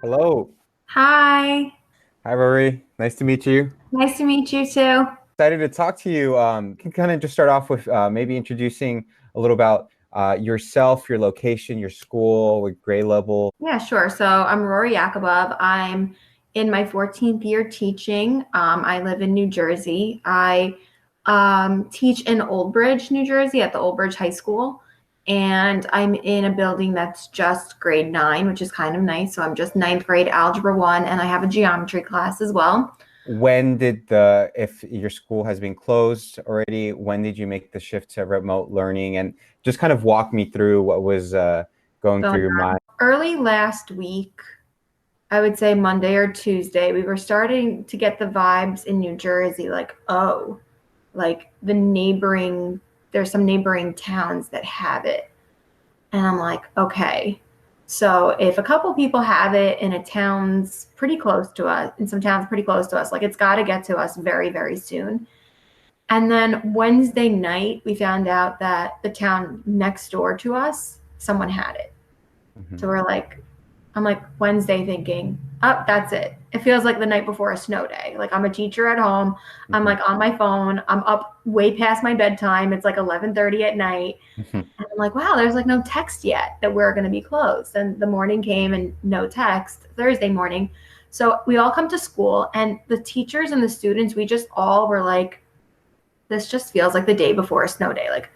Hello. Hi, Hi, Rory. Nice to meet you. nice to meet you too. Excited to talk to you. Can kind of just start off with maybe introducing a little about yourself, your location, your school, what grade level. Yeah, sure. So I'm Rory Yakubov. I'm in my 14th year teaching. I live in New Jersey. I teach in Old Bridge, New Jersey at the Old Bridge High School. And I'm in a building that's just grade 9, which is kind of nice. So I'm just ninth grade Algebra 1, and I have a geometry class as well. When did if your school has been closed already, when did you make the shift to remote learning? And just kind of walk me through what was going through Going your on mind. early last week, I would say Monday or Tuesday, we were starting to get the vibes in New Jersey like, oh, like there's some neighboring towns that have it. And I'm like, okay. So if a couple people have it in a town's pretty close to us, in some towns pretty close to us, like it's got to get to us very, very soon. And then Wednesday night, we found out that the town next door to us, someone had it. So Mhm. we're like, I'm like Wednesday thinking, oh, that's it. It feels like the night before a snow day. Like I'm a teacher at home. I'm Mhm. like on my phone. I'm up way past my bedtime. It's like 11:30 at night. Mhm. And I'm like, wow, there's like no text yet that we're going to be closed. And the morning came and no text Thursday morning. So we all come to school and the teachers and the students, we just all were like, this just feels like the day before a snow day. Like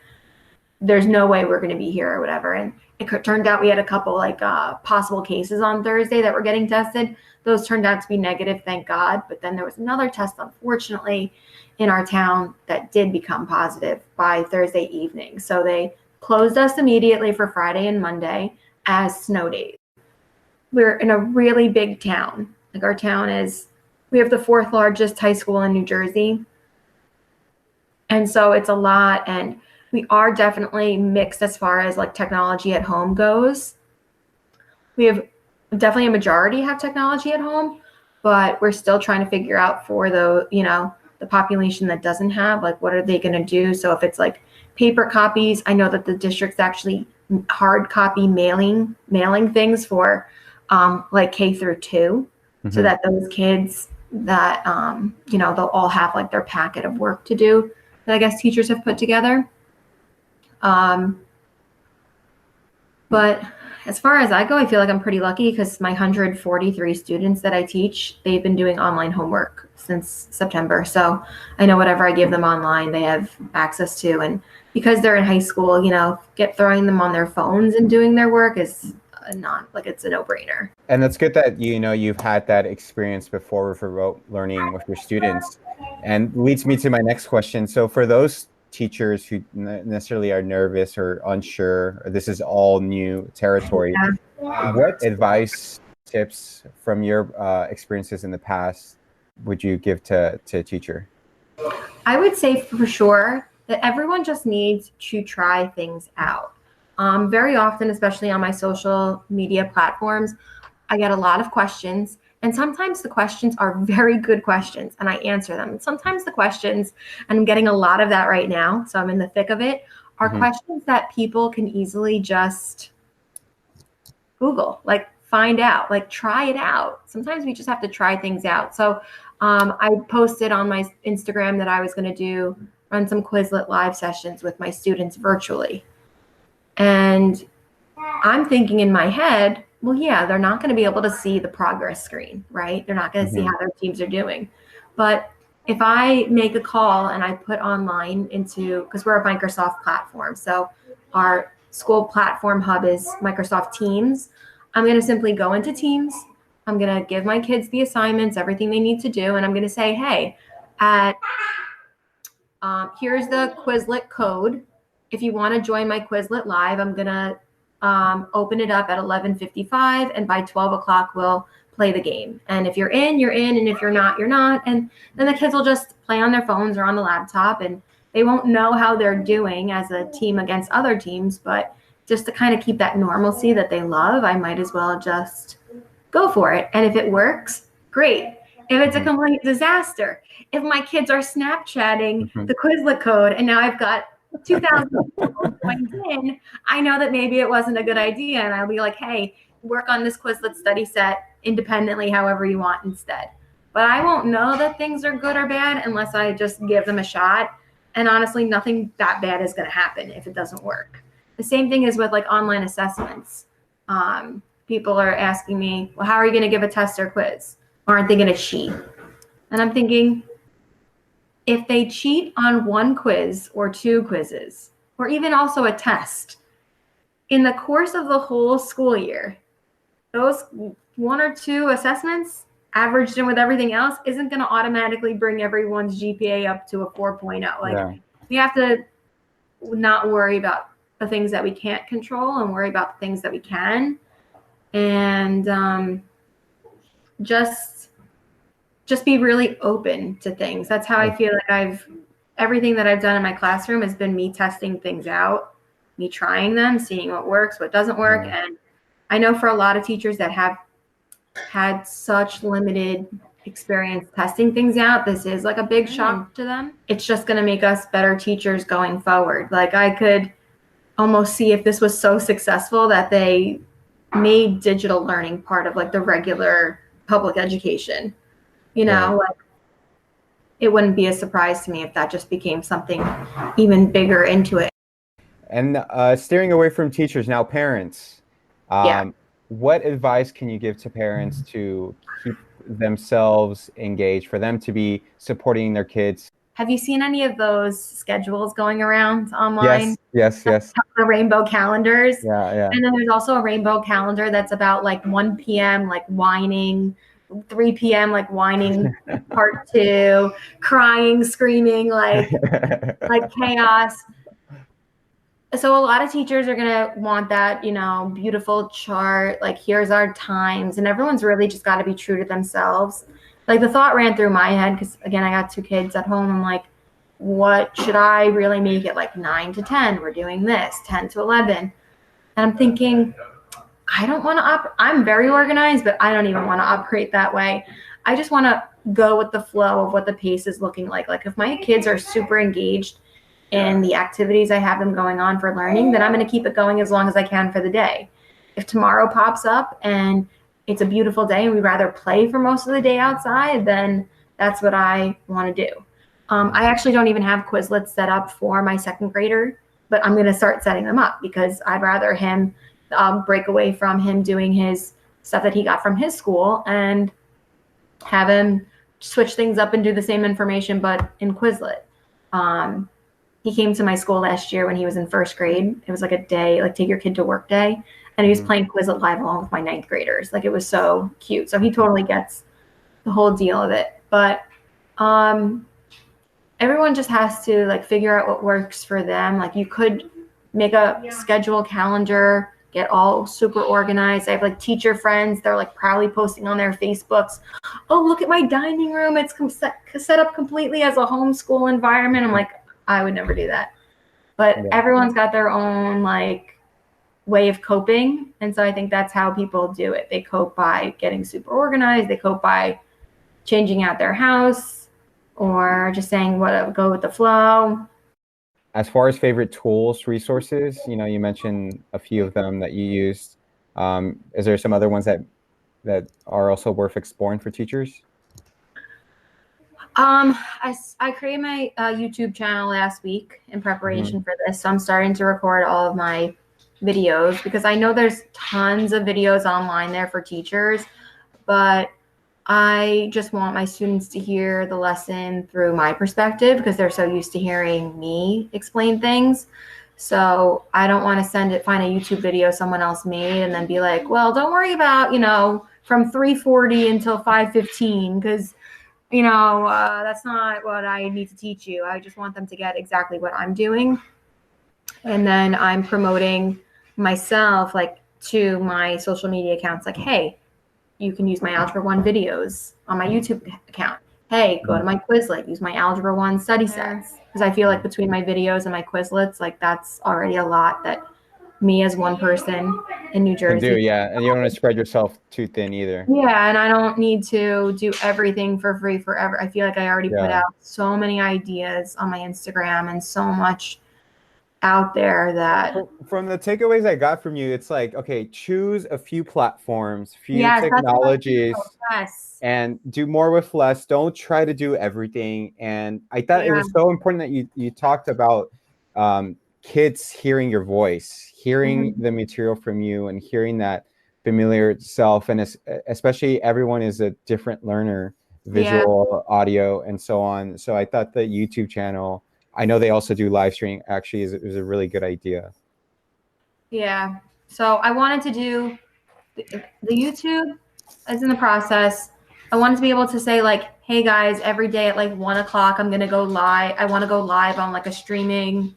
there's no way we're going to be here or whatever. And it turned out we had a couple like possible cases on Thursday that were getting tested. Those turned out to be negative, thank God. But then there was another test, unfortunately, in our town that did become positive by Thursday evening. So they closed us immediately for Friday and Monday as snow days. We're in a really big town. Like our town is, we have the fourth largest high school in New Jersey. And so it's a lot. And we are definitely mixed as far as like technology at home goes. We have definitely a majority have technology at home, but we're still trying to figure out for the population that doesn't have, like, what are they going to do? So if it's like paper copies, I know that the district's actually hard copy mailing things for like K through 2, so Mhm. that those kids that they'll all have like their packet of work to do that I guess teachers have put together. Um, but as far as I go, I feel like I'm pretty lucky because my 143 students that I teach, they've been doing online homework since September. So I know whatever I give them online, they have access to. And because they're in high school, get throwing them on their phones and doing their work is not like it's a no brainer. And that's good that you've had that experience before with remote learning with your students, and leads me to my next question. So for those teachers who necessarily are nervous or unsure, or this is all new territory, what advice, tips from your experiences in the past would you give to a teacher? I would say for sure that everyone just needs to try things out. Very often, especially on my social media platforms, I get a lot of questions, and sometimes the questions are very good questions, and I answer them. And sometimes the questions, and I'm getting a lot of that right now, so I'm in the thick of it, are Hmm. questions that people can easily just Google, like find out, like try it out. Sometimes we just have to try things out. So I posted on my Instagram that I was going to run some Quizlet live sessions with my students virtually. And I'm thinking in my head, well, yeah, they're not going to be able to see the progress screen, right? They're not going to see Hmm. how their teams are doing. But if I make a call and I put online into, because we're a Microsoft platform, so our school platform hub is Microsoft Teams. I'm going to simply go into Teams. I'm going to give my kids the assignments, everything they need to do, and I'm going to say, hey, at here's the Quizlet code. If you want to join my Quizlet live, I'm going to open it up at 11:55, and by 12 o'clock, we'll play the game. And if you're in, you're in. And if you're not, you're not. And then the kids will just play on their phones or on the laptop, and they won't know how they're doing as a team against other teams. But just to kind of keep that normalcy that they love, I might as well just go for it. And if it works, great. If it's a Hmm. complete disaster, if my kids are Snapchatting Hmm. the Quizlet code and now I've got 2,000 people joined in, I know that maybe it wasn't a good idea. And I'll be like, hey, work on this Quizlet study set independently however you want instead. But I won't know that things are good or bad unless I just give them a shot. And honestly, nothing that bad is going to happen if it doesn't work. The same thing is with like online assessments. People are asking me, well, how are you going to give a test or quiz? Aren't they going to cheat? And I'm thinking, if they cheat on one quiz or two quizzes, or even also a test, in the course of the whole school year, those one or two assessments averaged in with everything else isn't going to automatically bring everyone's GPA up to a 4.0. Like, we have to not worry about the things that we can't control and worry about the things that we can. And just be really open to things. That's how I feel like everything that I've done in my classroom has been me testing things out, me trying them, seeing what works, what doesn't work. And I know for a lot of teachers that have had such limited experience testing things out, this is like a big shock to them. It's just going to make us better teachers going forward. Like, I could almost see if this was so successful that they made digital learning part of like the regular public education, like it wouldn't be a surprise to me if that just became something even bigger into it. And steering away from teachers, now parents. What advice can you give to parents to keep themselves engaged, for them to be supporting their kids? Have you seen any of those schedules going around online? Yes. The rainbow calendars. Yeah. And then there's also a rainbow calendar that's about like 1 p.m. like whining, 3 p.m. like whining part 2, crying, screaming, like chaos. So a lot of teachers are going to want that, beautiful chart, like here's our times, and everyone's really just got to be true to themselves. Like, the thought ran through my head, because again, I got 2 kids at home. I'm like, what should I really make it? Like 9 to 10, we're doing this, 10 to 11. And I'm thinking, I don't want to I'm very organized, but I don't even want to operate that way. I just want to go with the flow of what the pace is looking like. Like, if my kids are super engaged in the activities I have them going on for learning, then I'm going to keep it going as long as I can for the day. If tomorrow pops up and it's a beautiful day and we'd rather play for most of the day outside, then that's what I want to do. I actually don't even have Quizlets set up for my 2nd grader, but I'm going to start setting them up because I'd rather him break away from him doing his stuff that he got from his school and have him switch things up and do the same information, but in Quizlet. He came to my school last year when he was in 1st grade. It was like a day, like take your kid to work day. And he was playing Quizlet live along with my 9th graders. Like, it was so cute. So he totally gets the whole deal of it. But everyone just has to like figure out what works for them. Like, you could make a schedule calendar, get all super organized. I have like teacher friends. They're like proudly posting on their Facebooks, oh, look at my dining room. It's set up completely as a homeschool environment. I'm like, I would never do that. But everyone's got their own like way of coping. And so I think that's how people do it. They cope by getting super organized. They cope by changing out their house or just saying what go with the flow. As far as favorite tools, resources, you mentioned a few of them that you used. Is there some other ones that are also worth exploring for teachers? I created my YouTube channel last week in preparation for this. So I'm starting to record all of my videos because I know there's tons of videos online there for teachers, but I just want my students to hear the lesson through my perspective because they're so used to hearing me explain things. So I don't want to find a YouTube video someone else made and then be like, well, don't worry about, from 3:40 until 5:15 because that's not what I need to teach you. I just want them to get exactly what I'm doing. And then I'm promoting myself like to my social media accounts. Like, hey, you can use my Algebra 1 videos on my YouTube account. Hey, go to my Quizlet, use my Algebra 1 study sets. Because I feel like between my videos and my Quizlets, like that's already a lot that me as one person in New Jersey. And you don't want to spread yourself too thin either. Yeah, and I don't need to do everything for free forever. I feel like I already put out so many ideas on my Instagram and so much out there that From the takeaways I got from you, it's like, okay, choose a few platforms, few yes, that's what I technologies, feel. Yes. and do more with less. Don't try to do everything. And I thought it Yeah. was so important that you talked about kids hearing your voice, hearing Mhm. the material from you, and hearing that familiar self. And especially everyone is a different learner, Yeah. visual, audio, and so on. So I thought the YouTube channel, I know they also do live streaming, actually is a really good idea. Yeah. So I wanted to do the YouTube is in the process. I wanted to be able to say like, hey guys, every day at like 1 o'clock, I'm gonna go live. I want to go live on like a streaming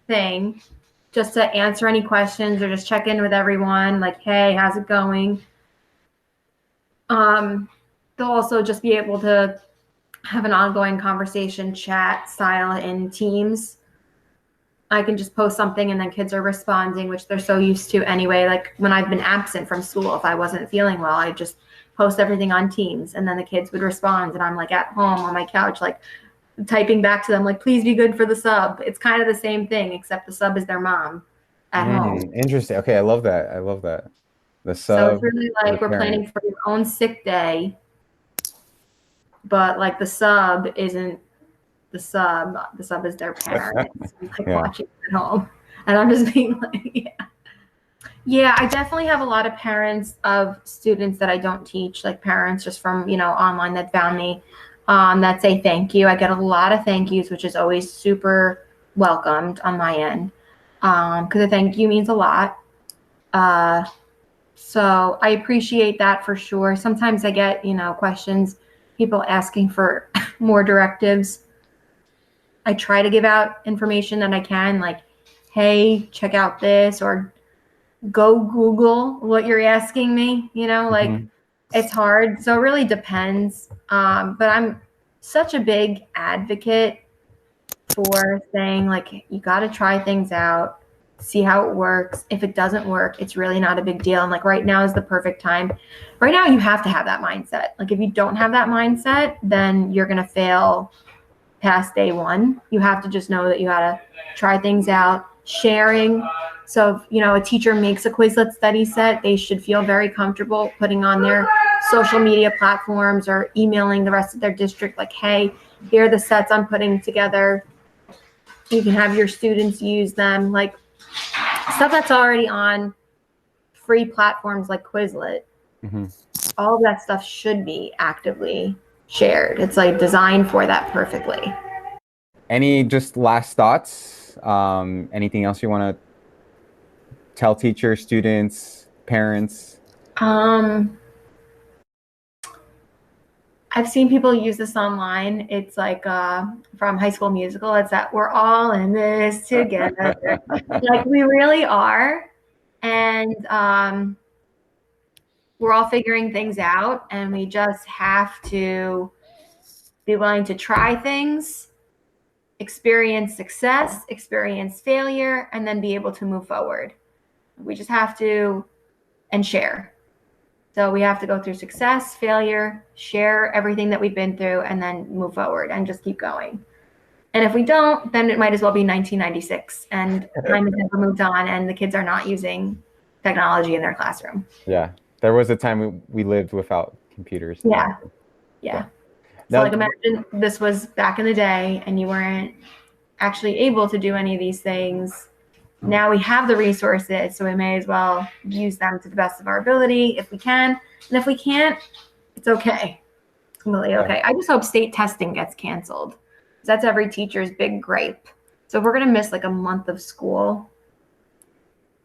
thing just to answer any questions or just check in with everyone. Like, hey, how's it going? They'll also just be able to have an ongoing conversation chat style in Teams. I can just post something and then kids are responding, which they're so used to anyway. Like when I've been absent from school, if I wasn't feeling well, I just post everything on Teams and then the kids would respond. And I'm like at home on my couch, like typing back to them, like, please be good for the sub. It's kind of the same thing, except the sub is their mom at home. Interesting. Okay, I love that. I love that. The So it's sub really for the like we're parent. planning for your own sick day, but like the sub isn't the sub. The sub is their parent. It's like Yeah. watching at home. And I'm just being like, yeah. Yeah, I definitely have a lot of parents of students that I don't teach, like parents just from, online that found me that say thank you. I get a lot of thank yous, which is always super welcomed on my end because a thank you means a lot. Uh, so I appreciate that for sure. Sometimes I get, questions, people asking for more directives. I try to give out information that I can, like, hey, check out this, or go Google what you're asking me, like Mhm. it's hard. So it really depends. But I'm such a big advocate for saying, like, you got to try things out, see how it works. If it doesn't work, it's really not a big deal. And like right now is the perfect time. Right now, you have to have that mindset. Like if you don't have that mindset, then you're going to fail past day one. You have to just know that you got to try things out, sharing. So if, a teacher makes a Quizlet study set, they should feel very comfortable putting on their social media platforms or emailing the rest of their district like, hey, here are the sets I'm putting together. You can have your students use them, like stuff that's already on free platforms like Quizlet. Mhm. All of that stuff should be actively shared. It's like designed for that perfectly. Any just last thoughts? Anything else you want to tell teachers, students, parents? Um, I've seen people use this online. It's like from High School Musical. It's that we're all in this together. Like we really are. And we're all figuring things out. And we just have to be willing to try things, experience success, experience failure, and then be able to move forward. We just have to and share. So we have to go through success, failure, share everything that we've been through, and then move forward and just keep going. And if we don't, then it might as well be 1996 and time has never moved on and the kids are not using technology in their classroom. Yeah, there was a time we lived without computers. Yeah. Yeah. Yeah. So No, like imagine this was back in the day and you weren't actually able to do any of these things. Now we have the resources, so we may as well use them to the best of our ability if we can. And if we can't, it's okay. It's completely okay. I just hope state testing gets canceled. That's every teacher's big gripe. So if we're going to miss like a month of school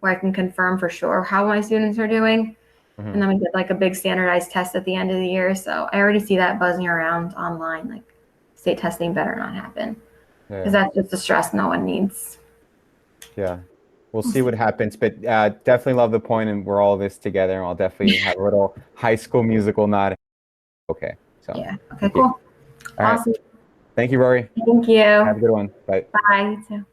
where I can confirm for sure how my students are doing, and then we get like a big standardized test at the end of the year. So I already see that buzzing around online, like state testing better not happen because that's just a stress no one needs. Yeah. We'll see what happens, but definitely love the point, and we're all this together, and I'll definitely have a little High School Musical nod. Okay. So. Yeah. Okay, Thank you. cool. All right. Awesome. Thank you, Rory. Thank you. Have a good one. Bye. Bye. You too.